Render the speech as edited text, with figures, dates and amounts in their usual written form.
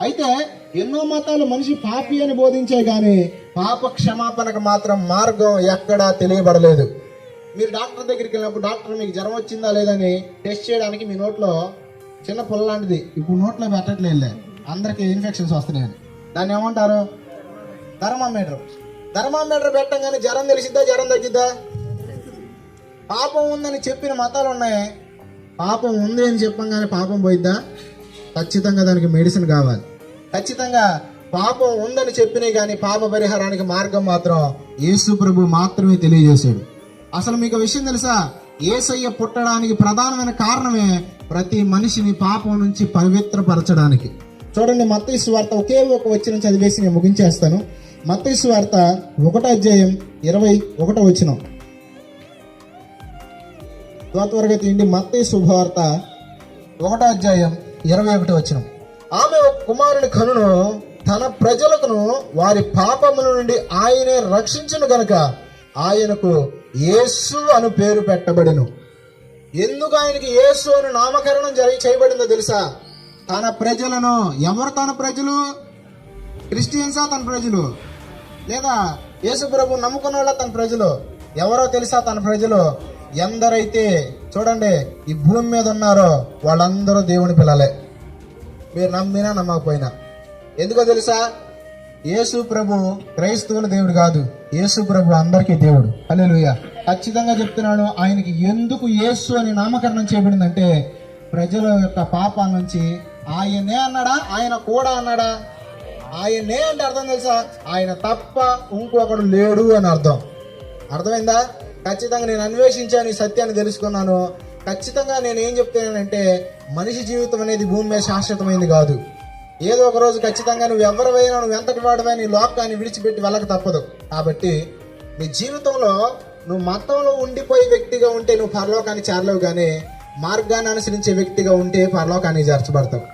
అయితే ఎన్నో మతాలు మనిషి పాపి అని బోధించే గాని పాప క్షమాపణకు మాత్రం మార్గం ఎక్కడా తెలియబడలేదు. మీరు డాక్టర్ దగ్గరికి వెళ్ళినప్పుడు డాక్టర్ మీకు జ్వరం వచ్చిందా లేదని టెస్ట్ చేయడానికి మీ నోట్లో చిన్న పుల్ల లాంటిది ఇప్పుడు నోట్లో పెట్టట్లేదు, అందరికి ఇన్ఫెక్షన్స్ వస్తున్నాయని. దాన్ని ఏమంటారు? థర్మామీటర్. థర్మామీటర్ పెట్టంగానే జ్వరం తెలిసిద్దా, జ్వరం తగ్గిద్దా? పాపం ఉందని చెప్పిన మతాలు ఉన్నాయి. పాపం ఉంది అని చెప్పంగానే పాపం పోయిద్దా? ఖచ్చితంగా దానికి మెడిసిన్ కావాలి. ఖచ్చితంగా పాపం ఉందని చెప్పినాయి కానీ పాప పరిహారానికి మార్గం మాత్రం యేసు ప్రభు మాత్రమే తెలియజేశాడు. అసలు మీకు విషయం తెలుసా? యేసయ్య పుట్టడానికి ప్రధానమైన కారణమే ప్రతి మనిషిని పాపం నుంచి పవిత్రపరచడానికి. చూడండి, మత్తయి సువార్త ఒకే ఒక వచనం చదివేసి నేను ముగించేస్తాను. మత్తయి సువార్త 1:21 త్వరగా తీయండి. మత్తయి శుభవార్త 1:21. ఆమె ఒక కుమారుని కనును తన ప్రజలకును వారి పాపముల నుండి ఆయనే రక్షించును గనుక ఆయనకు యేసు అను పేరు పెట్టబడెను. ఎందుకు ఆయనకి యేసు అని నామకరణం చేయబడిందో తెలుసా? తన ప్రజలను. ఎవరు తన ప్రజలు? క్రిస్టియన్సా తన ప్రజలు? లేదా యేసు ప్రభు నమ్ముకున్న వాళ్ళ తన ప్రజలు? ఎవరో తెలుసా తన ప్రజలు? ఎందరైతే చూడండి ఈ భూమి మీద ఉన్నారో వాళ్ళందరూ దేవుని పిల్లలే, మీరు నమ్మినా నమ్మకపోయినా. ఎందుకో తెలుసా? యేసు ప్రభు క్రైస్తవుల దేవుడు కాదు, యేసు ప్రభు అందరికీ దేవుడు. హల్లెలూయా. ఖచ్చితంగా చెప్తున్నాను, ఆయనకి ఎందుకు యేసు అని నామకరణం చేయబడిందంటే ప్రజల యొక్క పాపాల నుంచి ఆయనే అన్నాడా, ఆయన కూడా అన్నాడా? ఆయనే అంటే అర్థం తెలుసా? ఆయన తప్ప ఇంకొకడు లేడు అని అర్థం. అర్థమైందా? ఖచ్చితంగా నేను అన్వేషించాను, ఈ సత్యాన్ని తెలుసుకున్నాను. ఖచ్చితంగా నేను ఏం చెప్తానంటే మనిషి జీవితం అనేది భూమి మీద శాశ్వతమైంది కాదు. ఏదో ఒక రోజు ఖచ్చితంగా నువ్వు ఎవరివైనా, నువ్వు ఎంతటి వాడివైనా ఈ లోకాన్ని విడిచిపెట్టి వెళ్ళక తప్పదు. కాబట్టి నీ జీవితంలో నువ్వు మతంలో ఉండిపోయే వ్యక్తిగా ఉంటే నువ్వు పరలోకాన్ని చేరలేవు, కానీ మార్గాన్ని అనుసరించే వ్యక్తిగా ఉంటే పరలోకాన్ని చేర్చబడతావు.